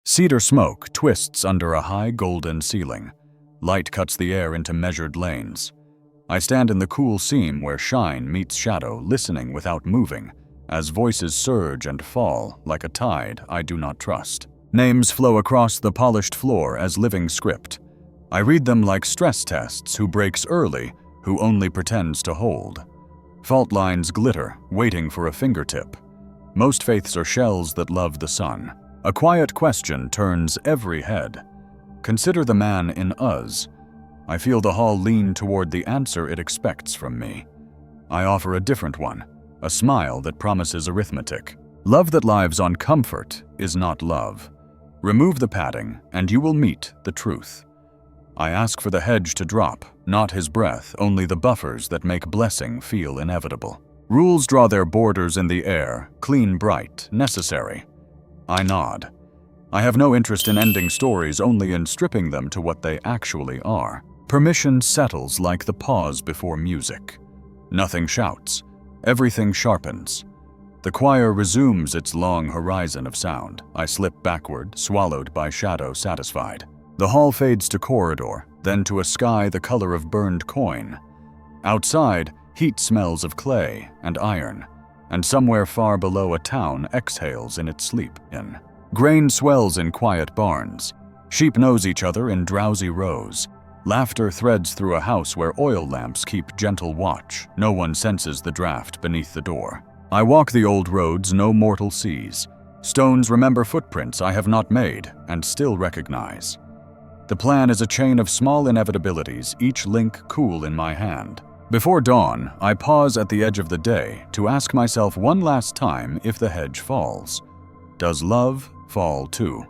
Cedar smoke twists under a high golden ceiling. Light cuts the air into measured lanes. I stand in the cool seam where shine meets shadow, listening without moving, as voices surge and fall like a tide I do not trust. Names flow across the polished floor as living script. I read them like stress tests: who breaks early, who only pretends to hold. Fault lines glitter, waiting for a fingertip. Most faiths are shells that love the sun. A quiet question turns every head. Consider the man in us. I feel the hall lean toward the answer it expects from me. I offer a different one, a smile that promises arithmetic. Love that lives on comfort is not love. Remove the padding, and you will meet the truth. I ask for the hedge to drop, not his breath, only the buffers that make blessing feel inevitable. Rules draw their borders in the air, clean, bright, necessary. I nod. I have no interest in ending stories, only in stripping them to what they actually are. Permission settles like the pause before music. Nothing shouts. Everything sharpens. The choir resumes its long horizon of sound. I slip backward, swallowed by shadow, satisfied. The hall fades to corridor, then to a sky the color of burned coin. Outside, heat smells of clay and iron, and somewhere far below a town exhales in its sleep. Grain swells in quiet barns. Sheep nose each other in drowsy rows. Laughter threads through a house where oil lamps keep gentle watch. No one senses the draft beneath the door. I walk the old roads no mortal sees. Stones remember footprints I have not made and still recognize. The plan is a chain of small inevitabilities, each link cool in my hand. Before dawn, I pause at the edge of the day to ask myself one last time if the hedge falls. Does love fall too?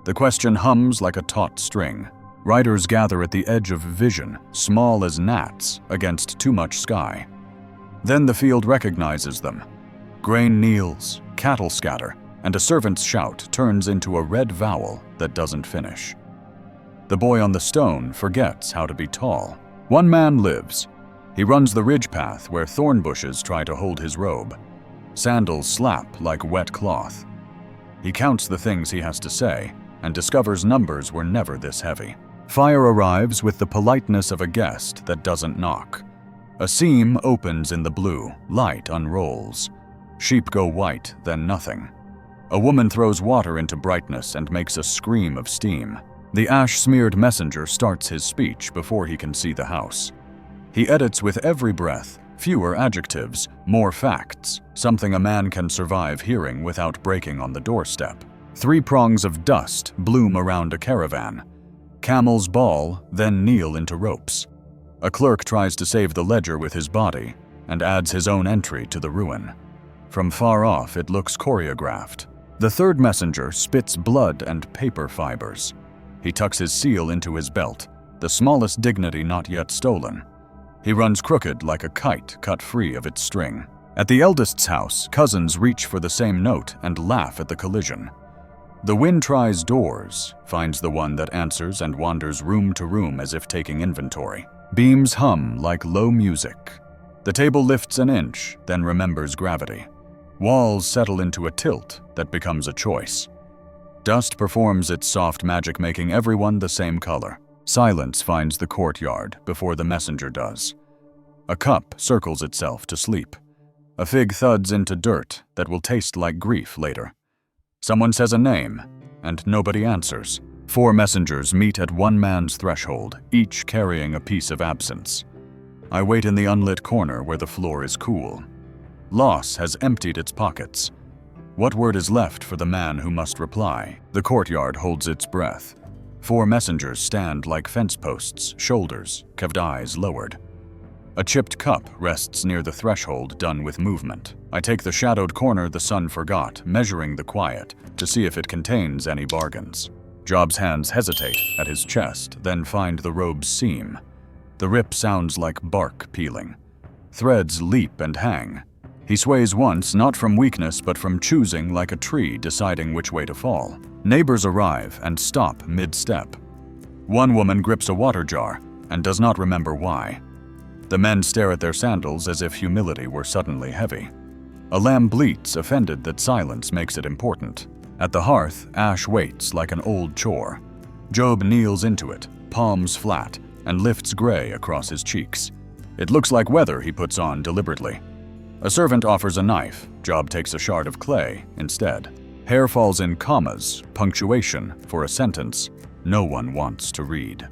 The question hums like a taut string. Riders gather at the edge of vision, small as gnats against too much sky. Then the field recognizes them. Grain kneels, cattle scatter, and a servant's shout turns into a red vowel that doesn't finish. The boy on the stone forgets how to be tall. One man lives. He runs the ridge path where thorn bushes try to hold his robe. Sandals slap like wet cloth. He counts the things he has to say and discovers numbers were never this heavy. Fire arrives with the politeness of a guest that doesn't knock. A seam opens in the blue, light unrolls. Sheep go white, then nothing. A woman throws water into brightness and makes a scream of steam. The ash-smeared messenger starts his speech before he can see the house. He edits with every breath, fewer adjectives, more facts, something a man can survive hearing without breaking on the doorstep. 3 prongs of dust bloom around a caravan. Camels bawl, then kneel into ropes. A clerk tries to save the ledger with his body and adds his own entry to the ruin. From far off, it looks choreographed. The third messenger spits blood and paper fibers. He tucks his seal into his belt, the smallest dignity not yet stolen. He runs crooked like a kite cut free of its string. At the eldest's house, cousins reach for the same note and laugh at the collision. The wind tries doors, finds the one that answers and wanders room to room as if taking inventory. Beams hum like low music. The table lifts an inch, then remembers gravity. Walls settle into a tilt that becomes a choice. Dust performs its soft magic, making everyone the same color. Silence finds the courtyard before the messenger does. A cup circles itself to sleep. A fig thuds into dirt that will taste like grief later. Someone says a name, and nobody answers. 4 messengers meet at one man's threshold, each carrying a piece of absence. I wait in the unlit corner where the floor is cool. Loss has emptied its pockets. What word is left for the man who must reply? The courtyard holds its breath. 4 messengers stand like fence posts, shoulders, caved eyes lowered. A chipped cup rests near the threshold, done with movement. I take the shadowed corner the sun forgot, measuring the quiet, to see if it contains any bargains. Job's hands hesitate at his chest, then find the robe's seam. The rip sounds like bark peeling. Threads leap and hang. He sways once, not from weakness, but from choosing like a tree, deciding which way to fall. Neighbors arrive and stop mid-step. One woman grips a water jar and does not remember why. The men stare at their sandals as if humility were suddenly heavy. A lamb bleats, offended that silence makes it important. At the hearth, ash waits like an old chore. Job kneels into it, palms flat, and lifts gray across his cheeks. It looks like weather he puts on deliberately. A servant offers a knife. Job takes a shard of clay instead. Hair falls in commas, punctuation, for a sentence no one wants to read.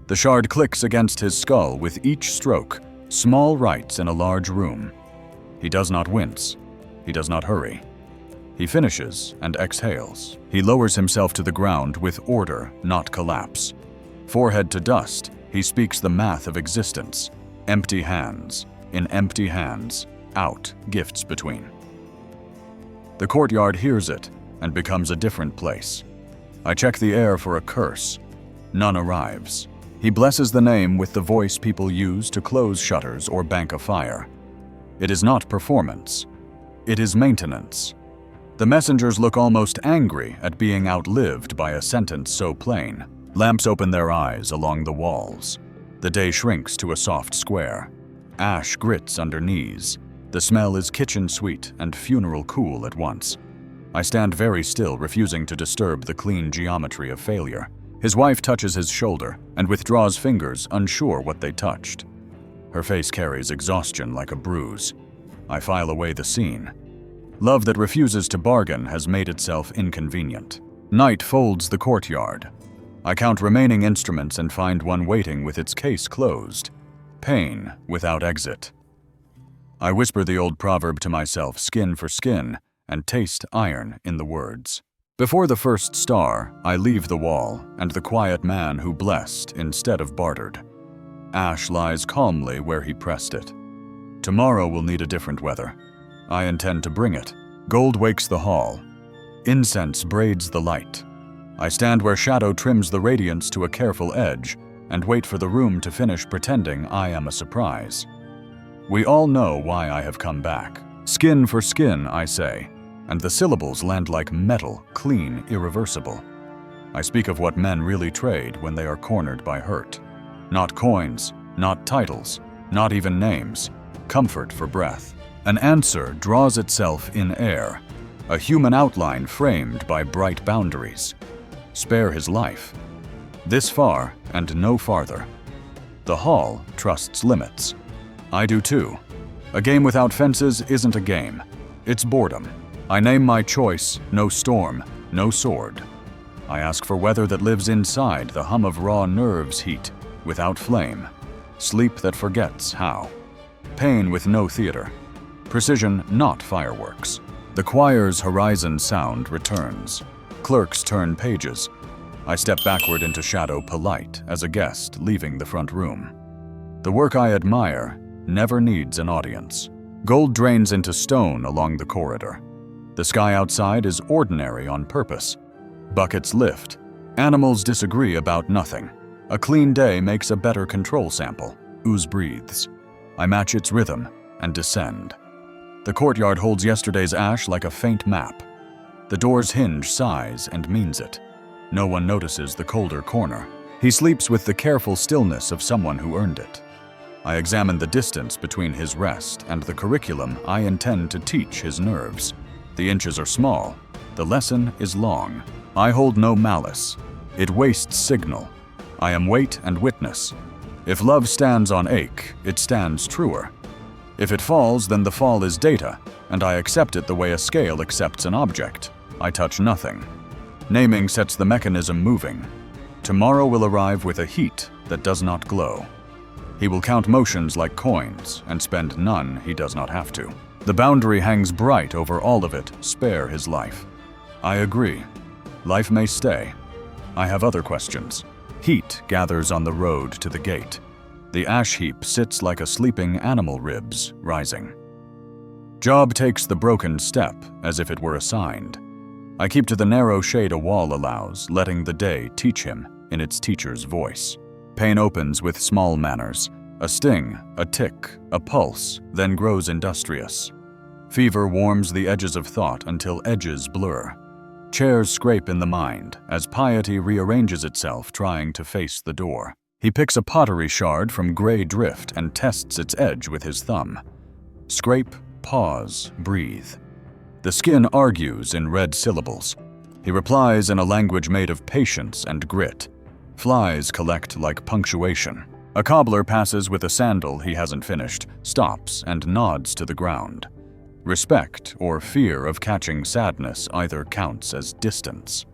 The shard clicks against his skull with each stroke, small rites in a large room. He does not wince. He does not hurry. He finishes and exhales. He lowers himself to the ground with order, not collapse. Forehead to dust, he speaks the math of existence. Empty hands. In empty hands, out gifts between. The courtyard hears it and becomes a different place. I check the air for a curse. None arrives. He blesses the name with the voice people use to close shutters or bank a fire. It is not performance. It is maintenance. The messengers look almost angry at being outlived by a sentence so plain. Lamps open their eyes along the walls. The day shrinks to a soft square. Ash grits under knees. The smell is kitchen sweet and funeral cool at once. I stand very still, refusing to disturb the clean geometry of failure. His wife touches his shoulder and withdraws fingers, unsure what they touched. Her face carries exhaustion like a bruise. I file away the scene. Love that refuses to bargain has made itself inconvenient. Night folds the courtyard. I count remaining instruments and find one waiting with its case closed. Pain without exit. I whisper the old proverb to myself, skin for skin, and taste iron in the words. Before the first star, I leave the wall and the quiet man who blessed instead of bartered. Ash lies calmly where he pressed it. Tomorrow will need a different weather. I intend to bring it. Gold wakes the hall. Incense braids the light. I stand where shadow trims the radiance to a careful edge and wait for the room to finish pretending I am a surprise. We all know why I have come back. Skin for skin, I say, and the syllables land like metal, clean, irreversible. I speak of what men really trade when they are cornered by hurt. Not coins, not titles, not even names. Comfort for breath. An answer draws itself in air, a human outline framed by bright boundaries. Spare his life. This far and no farther. The hall trusts limits. I do too. A game without fences isn't a game. It's boredom. I name my choice, no storm, no sword. I ask for weather that lives inside the hum of raw nerves heat, without flame. Sleep that forgets how. Pain with no theater. Precision, not fireworks. The choir's horizon sound returns. Clerks turn pages. I step backward into shadow, polite as a guest leaving the front room. The work I admire never needs an audience. Gold drains into stone along the corridor. The sky outside is ordinary on purpose. Buckets lift. Animals disagree about nothing. A clean day makes a better control sample. Ooze breathes. I match its rhythm and descend. The courtyard holds yesterday's ash like a faint map. The door's hinge sighs and means it. No one notices the colder corner. He sleeps with the careful stillness of someone who earned it. I examine the distance between his rest and the curriculum I intend to teach his nerves. The inches are small. The lesson is long. I hold no malice. It wastes signal. I am weight and witness. If love stands on ache, it stands truer. If it falls, then the fall is data, and I accept it the way a scale accepts an object. I touch nothing. Naming sets the mechanism moving. Tomorrow will arrive with a heat that does not glow. He will count motions like coins and spend none he does not have to. The boundary hangs bright over all of it, spare his life. I agree. Life may stay. I have other questions. Heat gathers on the road to the gate. The ash heap sits like a sleeping animal, ribs rising. Job takes the broken step as if it were assigned. I keep to the narrow shade a wall allows, letting the day teach him in its teacher's voice. Pain opens with small manners. A sting, a tick, a pulse, then grows industrious. Fever warms the edges of thought until edges blur. Chairs scrape in the mind as piety rearranges itself trying to face the door. He picks a pottery shard from gray drift and tests its edge with his thumb. Scrape, pause, breathe. The skin argues in red syllables. He replies in a language made of patience and grit. Flies collect like punctuation. A cobbler passes with a sandal he hasn't finished, stops and nods to the ground. Respect or fear of catching sadness either counts as distance.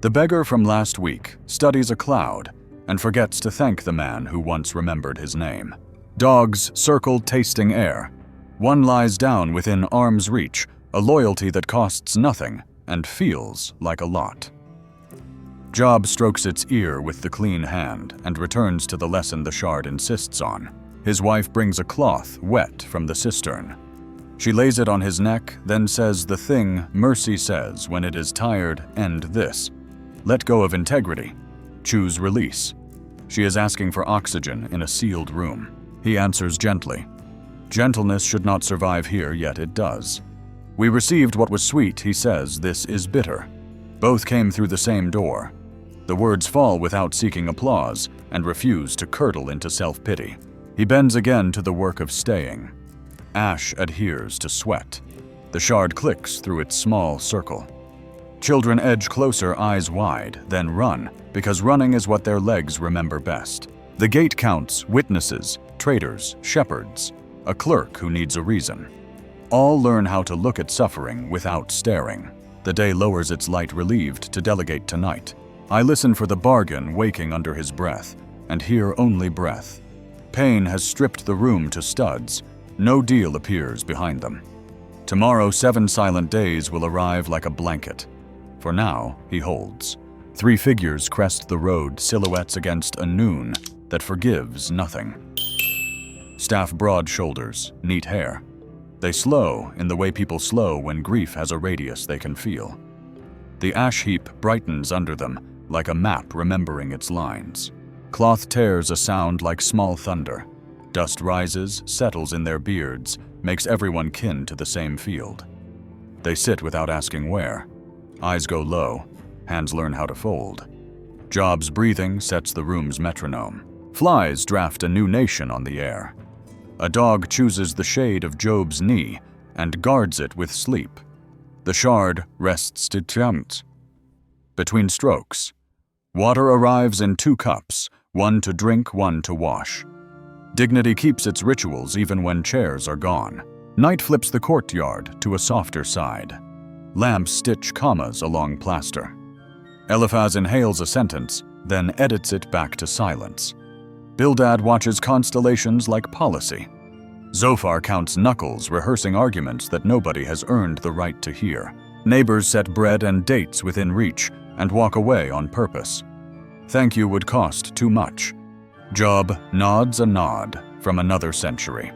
The beggar from last week studies a cloud and forgets to thank the man who once remembered his name. Dogs circle tasting air. One lies down within arm's reach, a loyalty that costs nothing and feels like a lot. Job strokes its ear with the clean hand and returns to the lesson the shard insists on. His wife brings a cloth wet from the cistern. She lays it on his neck, then says the thing mercy says when it is tired: end this. Let go of integrity. Choose release. She is asking for oxygen in a sealed room. He answers gently. Gentleness should not survive here, yet it does. We received what was sweet, he says, this is bitter. Both came through the same door. The words fall without seeking applause and refuse to curdle into self-pity. He bends again to the work of staying. Ash adheres to sweat. The shard clicks through its small circle. Children edge closer, eyes wide, then run, because running is what their legs remember best. The gate counts witnesses, traitors, shepherds, a clerk who needs a reason. All learn how to look at suffering without staring. The day lowers its light, relieved to delegate to night. I listen for the bargain waking under his breath, and hear only breath. Pain has stripped the room to studs. No deal appears behind them. Tomorrow 7 silent days will arrive like a blanket. For now, he holds. 3 figures crest the road, silhouettes against a noon that forgives nothing. Staff broad shoulders, neat hair. They slow in the way people slow when grief has a radius they can feel. The ash heap brightens under them, like a map remembering its lines. Cloth tears a sound like small thunder. Dust rises, settles in their beards, makes everyone kin to the same field. They sit without asking where. Eyes go low, hands learn how to fold. Job's breathing sets the room's metronome. Flies draft a new nation on the air. A dog chooses the shade of Job's knee and guards it with sleep. The shard rests to triumph. Between strokes, water arrives in 2 cups, one to drink, one to wash. Dignity keeps its rituals even when chairs are gone. Night flips the courtyard to a softer side. Lamps stitch commas along plaster. Eliphaz inhales a sentence, then edits it back to silence. Bildad watches constellations like policy. Zophar counts knuckles, rehearsing arguments that nobody has earned the right to hear. Neighbors set bread and dates within reach and walk away on purpose. Thank you would cost too much. Job nods a nod from another century.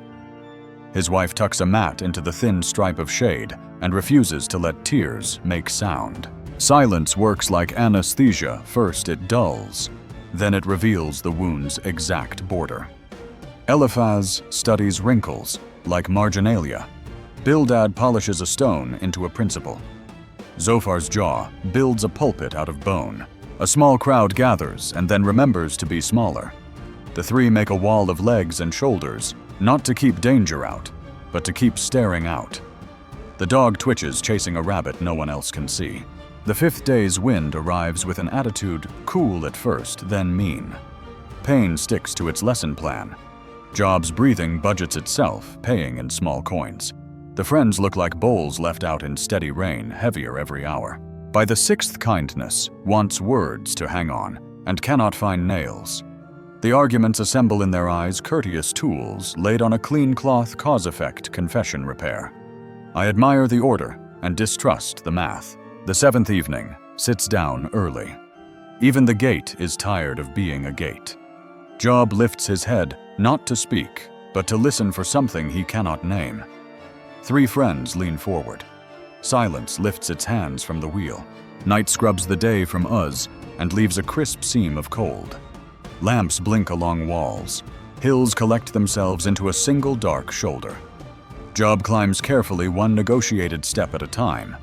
His wife tucks a mat into the thin stripe of shade and refuses to let tears make sound. Silence works like anesthesia. First it dulls, then it reveals the wound's exact border. Eliphaz studies wrinkles like marginalia. Bildad polishes a stone into a principle. Zophar's jaw builds a pulpit out of bone. A small crowd gathers and then remembers to be smaller. The 3 make a wall of legs and shoulders, not to keep danger out, but to keep staring out. The dog twitches, chasing a rabbit no one else can see. The 5th day's wind arrives with an attitude cool at first, then mean. Pain sticks to its lesson plan. Job's breathing budgets itself, paying in small coins. The friends look like bowls left out in steady rain, heavier every hour. By the 6th, kindness wants words to hang on and cannot find nails. The arguments assemble in their eyes, courteous tools laid on a clean cloth, cause-effect confession repair. I admire the order and distrust the math. The 7th evening sits down early. Even the gate is tired of being a gate. Job lifts his head, not to speak, but to listen for something he cannot name. 3 friends lean forward. Silence lifts its hands from the wheel. Night scrubs the day from us and leaves a crisp seam of cold. Lamps blink along walls. Hills collect themselves into a single dark shoulder. Job climbs carefully, one negotiated step at a time.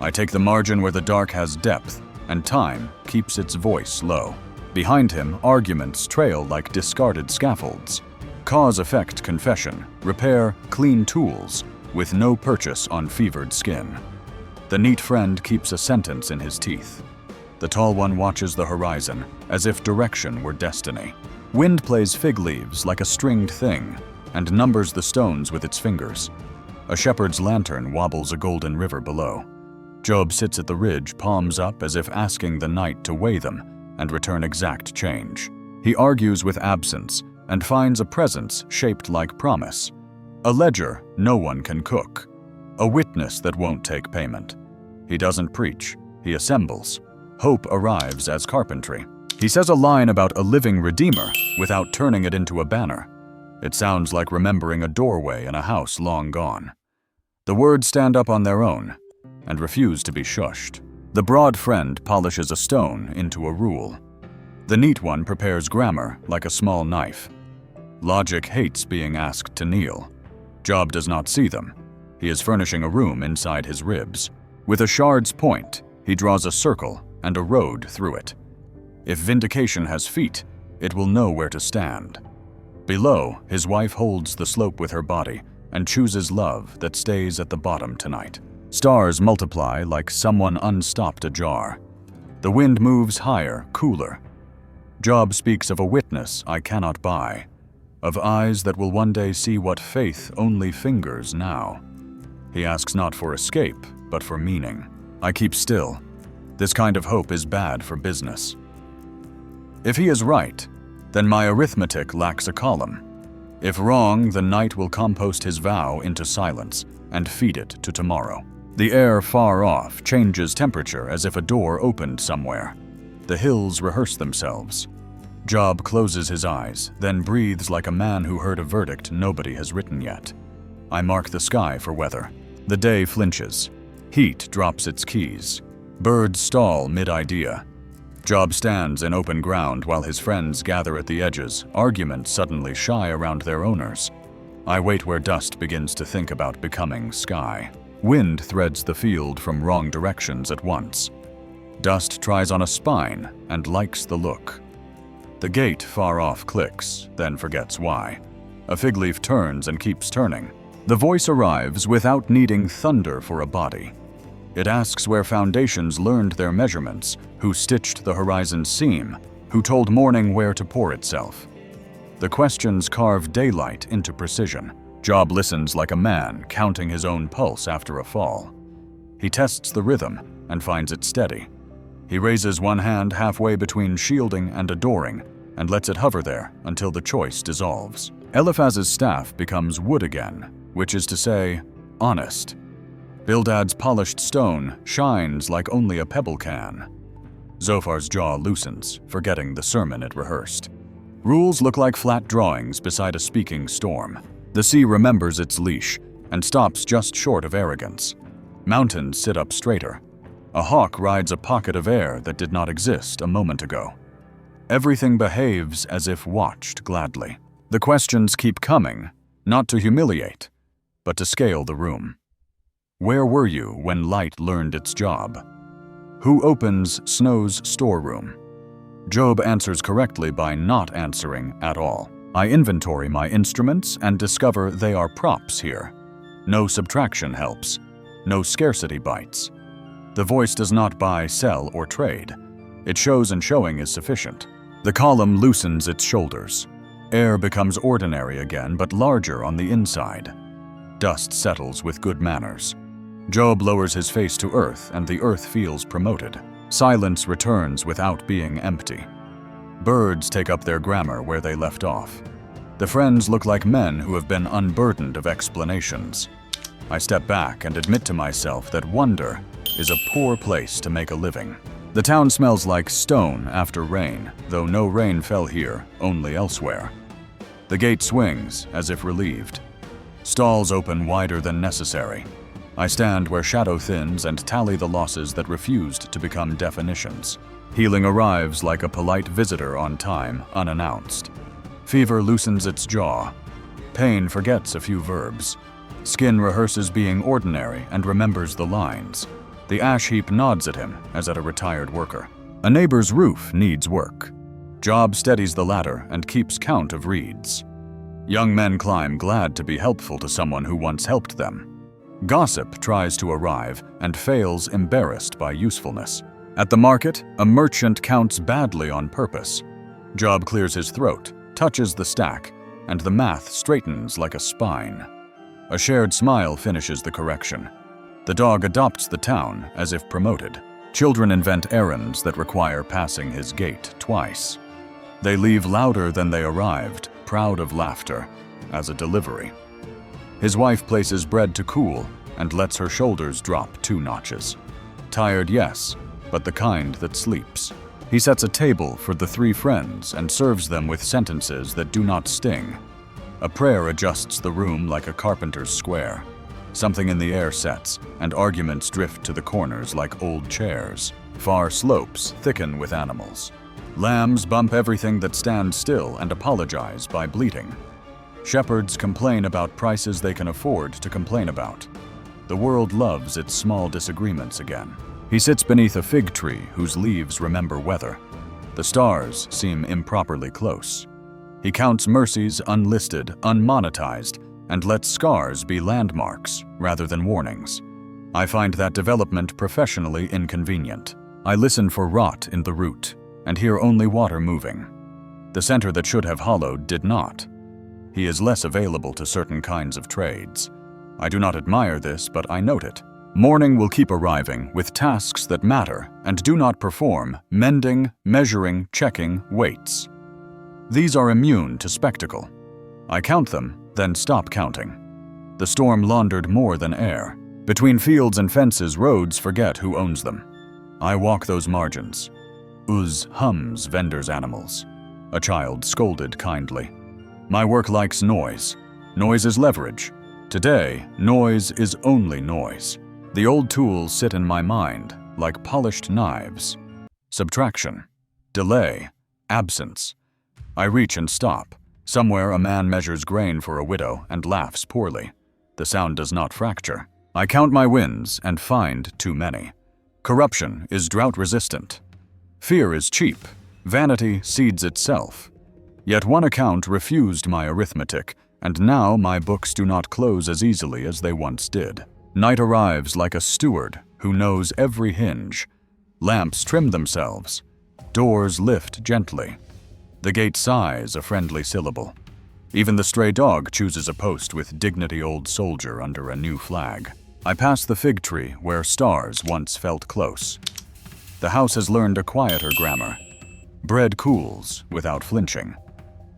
I take the margin where the dark has depth, and time keeps its voice low. Behind him, arguments trail like discarded scaffolds. Cause-effect confession, repair, clean tools. with no purchase on fevered skin. The neat friend keeps a sentence in his teeth. The tall one watches the horizon, as if direction were destiny. Wind plays fig leaves like a stringed thing, and numbers the stones with its fingers. A shepherd's lantern wobbles a golden river below. Job sits at the ridge, palms up as if asking the night to weigh them and return exact change. He argues with absence and finds a presence shaped like promise. A ledger no one can cook. A witness that won't take payment. He doesn't preach, he assembles. Hope arrives as carpentry. He says a line about a living redeemer without turning it into a banner. It sounds like remembering a doorway in a house long gone. The words stand up on their own and refuse to be shushed. The broad friend polishes a stone into a rule. The neat one prepares grammar like a small knife. Logic hates being asked to kneel. Job does not see them. He is furnishing a room inside his ribs. With a shard's point, he draws a circle and a road through it. If vindication has feet, it will know where to stand. Below, his wife holds the slope with her body and chooses love that stays at the bottom tonight. Stars multiply like someone unstopped a jar. The wind moves higher, cooler. Job speaks of a witness I cannot buy, of eyes that will one day see what faith only fingers now. He asks not for escape, but for meaning. I keep still. This kind of hope is bad for business. If he is right, then my arithmetic lacks a column. If wrong, the night will compost his vow into silence and feed it to tomorrow. The air far off changes temperature as if a door opened somewhere. The hills rehearse themselves. Job closes his eyes, then breathes like a man who heard a verdict nobody has written yet. I mark the sky for weather. The day flinches. Heat drops its keys. Birds stall mid-idea. Job stands in open ground while his friends gather at the edges, arguments suddenly shy around their owners. I wait where dust begins to think about becoming sky. Wind threads the field from wrong directions at once. Dust tries on a spine and likes the look. The gate far off clicks, then forgets why. A fig leaf turns and keeps turning. The voice arrives without needing thunder for a body. It asks where foundations learned their measurements, who stitched the horizon's seam, who told morning where to pour itself. The questions carve daylight into precision. Job listens like a man counting his own pulse after a fall. He tests the rhythm and finds it steady. He raises one hand halfway between shielding and adoring and lets it hover there until the choice dissolves. Eliphaz's staff becomes wood again, which is to say, honest. Bildad's polished stone shines like only a pebble can. Zophar's jaw loosens, forgetting the sermon it rehearsed. Rules look like flat drawings beside a speaking storm. The sea remembers its leash and stops just short of arrogance. Mountains sit up straighter. A hawk rides a pocket of air that did not exist a moment ago. Everything behaves as if watched gladly. The questions keep coming, not to humiliate, but to scale the room. Where were you when light learned its job? Who opens Snow's storeroom? Job answers correctly by not answering at all. I inventory my instruments and discover they are props here. No subtraction helps. No scarcity bites. The voice does not buy, sell, or trade. It shows and showing is sufficient. The column loosens its shoulders. Air becomes ordinary again, but larger on the inside. Dust settles with good manners. Job lowers his face to earth, and the earth feels promoted. Silence returns without being empty. Birds take up their grammar where they left off. The friends look like men who have been unburdened of explanations. I step back and admit to myself that wonder is a poor place to make a living. The town smells like stone after rain, though no rain fell here, only elsewhere. The gate swings, as if relieved. Stalls open wider than necessary. I stand where shadow thins and tally the losses that refused to become definitions. Healing arrives like a polite visitor on time, unannounced. Fever loosens its jaw. Pain forgets a few verbs. Skin rehearses being ordinary and remembers the lines. The ash heap nods at him as at a retired worker. A neighbor's roof needs work. Job steadies the ladder and keeps count of reeds. Young men climb glad to be helpful to someone who once helped them. Gossip tries to arrive and fails, embarrassed by usefulness. At the market, a merchant counts badly on purpose. Job clears his throat, touches the stack, and the math straightens like a spine. A shared smile finishes the correction. The dog adopts the town as if promoted. Children invent errands that require passing his gate twice. They leave louder than they arrived, proud of laughter, as a delivery. His wife places bread to cool and lets her shoulders drop 2 notches. Tired, yes, but the kind that sleeps. He sets a table for the 3 friends and serves them with sentences that do not sting. A prayer adjusts the room like a carpenter's square. Something in the air sets, and arguments drift to the corners like old chairs. Far slopes thicken with animals. Lambs bump everything that stands still and apologize by bleating. Shepherds complain about prices they can afford to complain about. The world loves its small disagreements again. He sits beneath a fig tree whose leaves remember weather. The stars seem improperly close. He counts mercies unlisted, unmonetized, and lets scars be landmarks rather than warnings. I find that development professionally inconvenient. I listen for rot in the root and hear only water moving. The center that should have hollowed did not. He is less available to certain kinds of trades. I do not admire this, but I note it. Morning will keep arriving with tasks that matter and do not perform, mending, measuring, checking, weights. These are immune to spectacle. I count them, then stop counting. The storm laundered more than air. Between fields and fences, roads forget who owns them. I walk those margins. Uz hums vendors' animals. A child scolded kindly. My work likes noise. Noise is leverage. Today, noise is only noise. The old tools sit in my mind like polished knives. Subtraction, delay, absence. I reach and stop. Somewhere a man measures grain for a widow and laughs poorly. The sound does not fracture. I count my wins and find too many. Corruption is drought-resistant. Fear is cheap. Vanity seeds itself. Yet one account refused my arithmetic, and now my books do not close as easily as they once did. Night arrives like a steward who knows every hinge. Lamps trim themselves. Doors lift gently. The gate sighs a friendly syllable. Even the stray dog chooses a post with dignity, old soldier under a new flag. I pass the fig tree where stars once felt close. The house has learned a quieter grammar. Bread cools without flinching.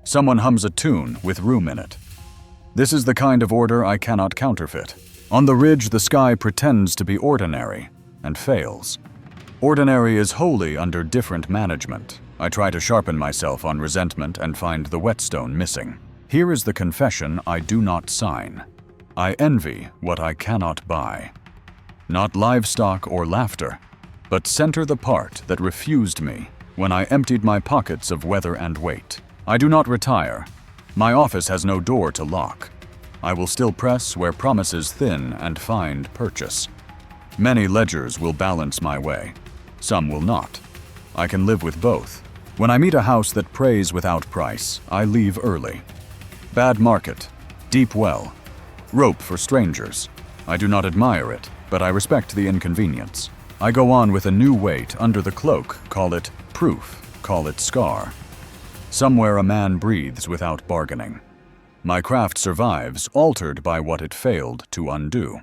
Someone hums a tune with room in it. This is the kind of order I cannot counterfeit. On the ridge, the sky pretends to be ordinary and fails. Ordinary is wholly under different management. I try to sharpen myself on resentment and find the whetstone missing. Here is the confession I do not sign. I envy what I cannot buy. Not livestock or laughter, but center the part that refused me when I emptied my pockets of weather and weight. I do not retire. My office has no door to lock. I will still press where promises thin and find purchase. Many ledgers will balance my way. Some will not. I can live with both. When I meet a house that prays without price, I leave early. Bad market, deep well, rope for strangers. I do not admire it, but I respect the inconvenience. I go on with a new weight under the cloak, call it proof, call it scar. Somewhere a man breathes without bargaining. My craft survives, altered by what it failed to undo.